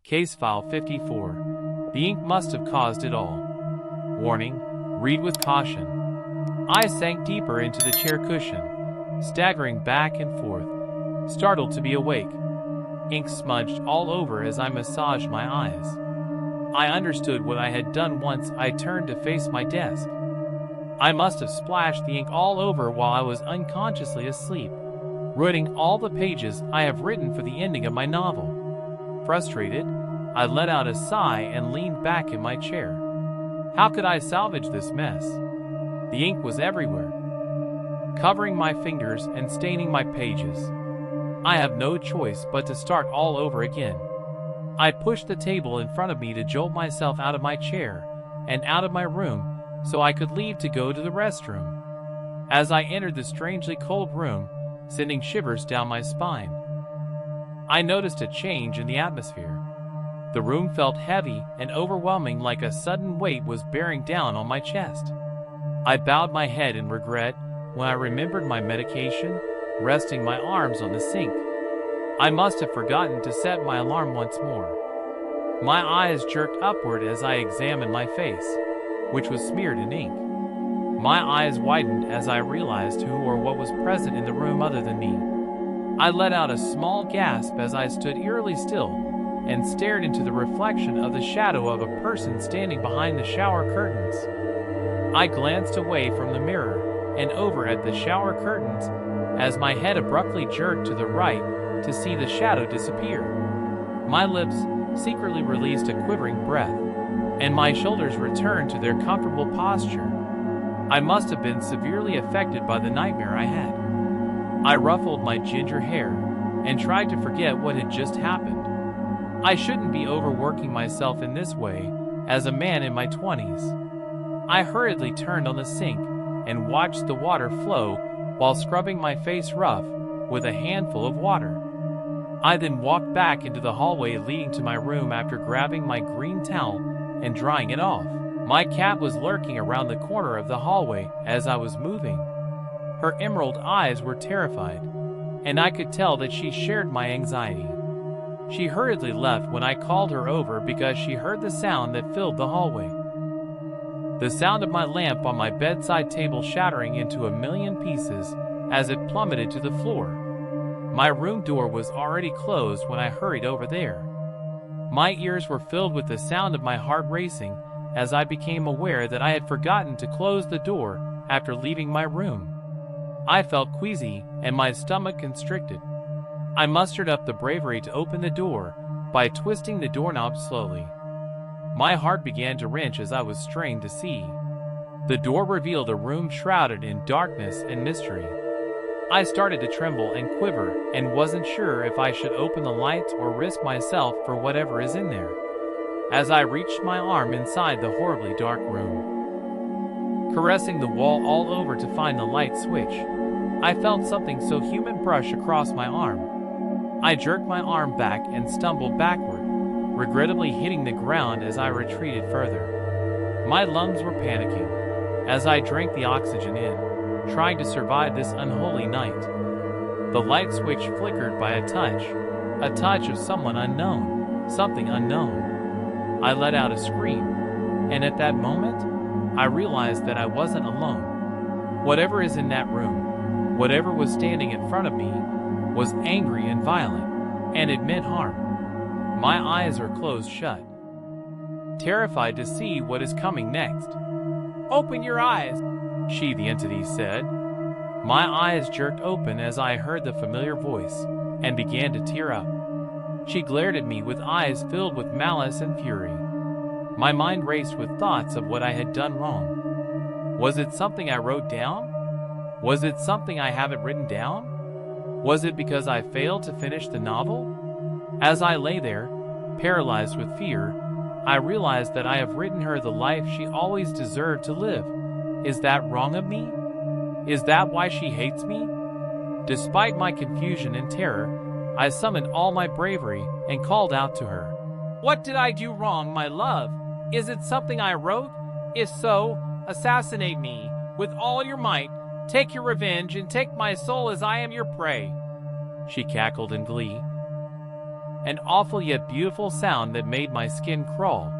Case File 54. The ink must have caused it all. Warning: read with caution. I sank deeper into the chair cushion, staggering back and forth, startled to be awake. Ink smudged all over as I massaged my eyes. I understood what I had done once I turned to face my desk. I must have splashed the ink all over while I was unconsciously asleep, ruining all the pages I have written for the ending of my novel. Frustrated, I let out a sigh and leaned back in my chair. How could I salvage this mess? The ink was everywhere, covering my fingers and staining my pages. I have no choice but to start all over again. I pushed the table in front of me to jolt myself out of my chair and out of my room so I could leave to go to the restroom. As I entered the strangely cold room, sending shivers down my spine, I noticed a change in the atmosphere. The room felt heavy and overwhelming, like a sudden weight was bearing down on my chest. I bowed my head in regret when I remembered my medication, resting my arms on the sink. I must have forgotten to set my alarm once more. My eyes jerked upward as I examined my face, which was smeared in ink. My eyes widened as I realized who or what was present in the room other than me. I let out a small gasp as I stood eerily still and stared into the reflection of the shadow of a person standing behind the shower curtains. I glanced away from the mirror and over at the shower curtains as my head abruptly jerked to the right to see the shadow disappear. My lips secretly released a quivering breath, and my shoulders returned to their comfortable posture. I must have been severely affected by the nightmare I had. I ruffled my ginger hair and tried to forget what had just happened. I shouldn't be overworking myself in this way as a man in my 20s. I hurriedly turned on the sink and watched the water flow while scrubbing my face rough with a handful of water. I then walked back into the hallway leading to my room after grabbing my green towel and drying it off. My cat was lurking around the corner of the hallway as I was moving. Her emerald eyes were terrified, and I could tell that she shared my anxiety. She hurriedly left when I called her over because she heard the sound that filled the hallway. The sound of my lamp on my bedside table shattering into a million pieces as it plummeted to the floor. My room door was already closed when I hurried over there. My ears were filled with the sound of my heart racing as I became aware that I had forgotten to close the door after leaving my room. I felt queasy and my stomach constricted. I mustered up the bravery to open the door by twisting the doorknob slowly. My heart began to wrench as I was strained to see. The door revealed a room shrouded in darkness and mystery. I started to tremble and quiver and wasn't sure if I should open the lights or risk myself for whatever is in there. As I reached my arm inside the horribly dark room, caressing the wall all over to find the light switch, I felt something so human brush across my arm. I jerked my arm back and stumbled backward, regrettably hitting the ground as I retreated further. My lungs were panicking as I drank the oxygen in, trying to survive this unholy night. The light switch flickered by a touch of someone unknown, something unknown. I let out a scream, and at that moment, I realized that I wasn't alone. Whatever is in that room, whatever was standing in front of me, was angry and violent, and it meant harm. My eyes are closed shut, terrified to see what is coming next. "Open your eyes," she, the entity, said. My eyes jerked open as I heard the familiar voice and began to tear up. She glared at me with eyes filled with malice and fury. My mind raced with thoughts of what I had done wrong. Was it something I wrote down? Was it something I haven't written down? Was it because I failed to finish the novel? As I lay there, paralyzed with fear, I realized that I have written her the life she always deserved to live. Is that wrong of me? Is that why she hates me? Despite my confusion and terror, I summoned all my bravery and called out to her. "What did I do wrong, my love? Is it something I wrote? If so, assassinate me with all your might. Take your revenge and take my soul as I am your prey." She cackled in glee. an awful yet beautiful sound that made my skin crawl.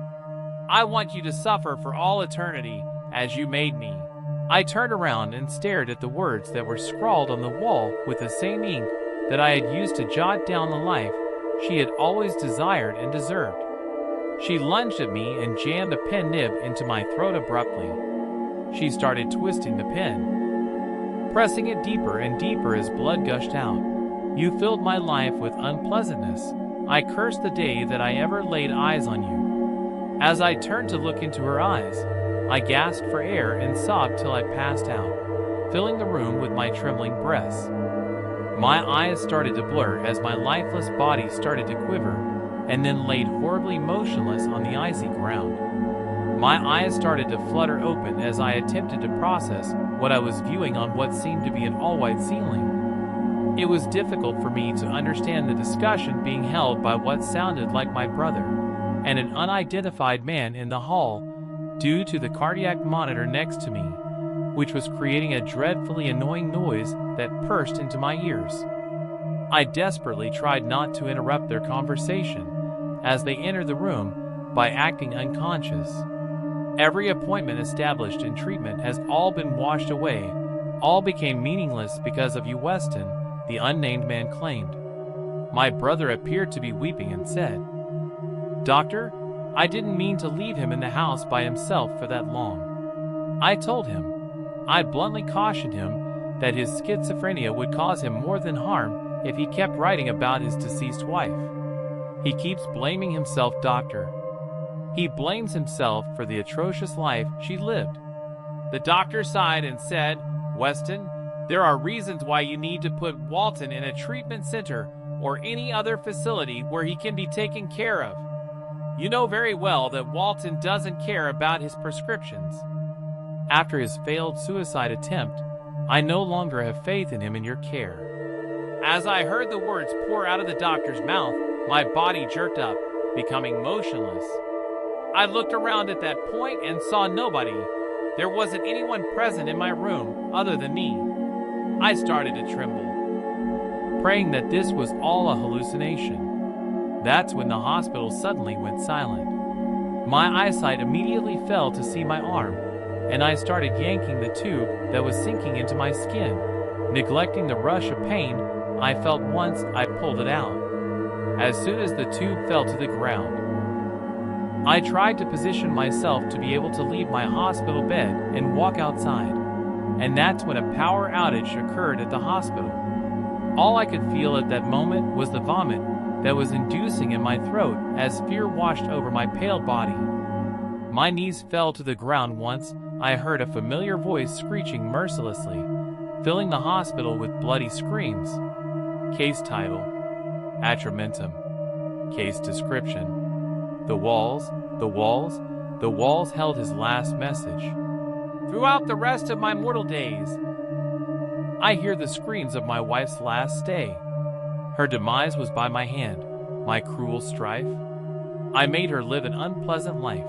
"I want you to suffer for all eternity, as you made me." I turned around and stared at the words that were scrawled on the wall with the same ink that I had used to jot down the life she had always desired and deserved. She lunged at me and jammed the pen nib into my throat abruptly. She started twisting the pen, pressing it deeper and deeper as blood gushed out. "You filled my life with unpleasantness. I cursed the day that I ever laid eyes on you." As I turned to look into her eyes, I gasped for air and sobbed till I passed out, filling the room with my trembling breaths. My eyes started to blur as my lifeless body started to quiver, and then laid horribly motionless on the icy ground. My eyes started to flutter open as I attempted to process what I was viewing on what seemed to be an all-white ceiling. It was difficult for me to understand the discussion being held by what sounded like my brother and an unidentified man in the hall, due to the cardiac monitor next to me, which was creating a dreadfully annoying noise that pursed into my ears. I desperately tried not to interrupt their conversation as they entered the room by acting unconscious. Every appointment established in treatment has all been washed away. All became meaningless because of you, Weston, the unnamed man claimed. My brother appeared to be weeping and said, "Doctor, I didn't mean to leave him in the house by himself for that long." I told him. I bluntly cautioned him that his schizophrenia would cause him more than harm if he kept writing about his deceased wife. "He keeps blaming himself, doctor. He blames himself for the atrocious life she lived." The doctor sighed and said, "Weston, there are reasons why you need to put Walton in a treatment center or any other facility where he can be taken care of. You know very well that Walton doesn't care about his prescriptions. After his failed suicide attempt, I no longer have faith in him in your care." As I heard the words pour out of the doctor's mouth, my body jerked up, becoming motionless. I looked around at that point and saw nobody. There wasn't anyone present in my room other than me. I started to tremble, praying that this was all a hallucination. That's when the hospital suddenly went silent. My eyesight immediately fell to see my arm, and I started yanking the tube that was sinking into my skin. Neglecting the rush of pain I felt once I pulled it out. As soon as the tube fell to the ground, I tried to position myself to be able to leave my hospital bed and walk outside, and that's when a power outage occurred at the hospital. All I could feel at that moment was the vomit that was inducing in my throat as fear washed over my pale body. My knees fell to the ground once I heard a familiar voice screeching mercilessly, filling the hospital with bloody screams. Case title: Atramentum. Case description: the walls held his last message. Throughout the rest of my mortal days, I hear the screams of my wife's last stay. Her demise was by my hand, my cruel strife. I made her live an unpleasant life.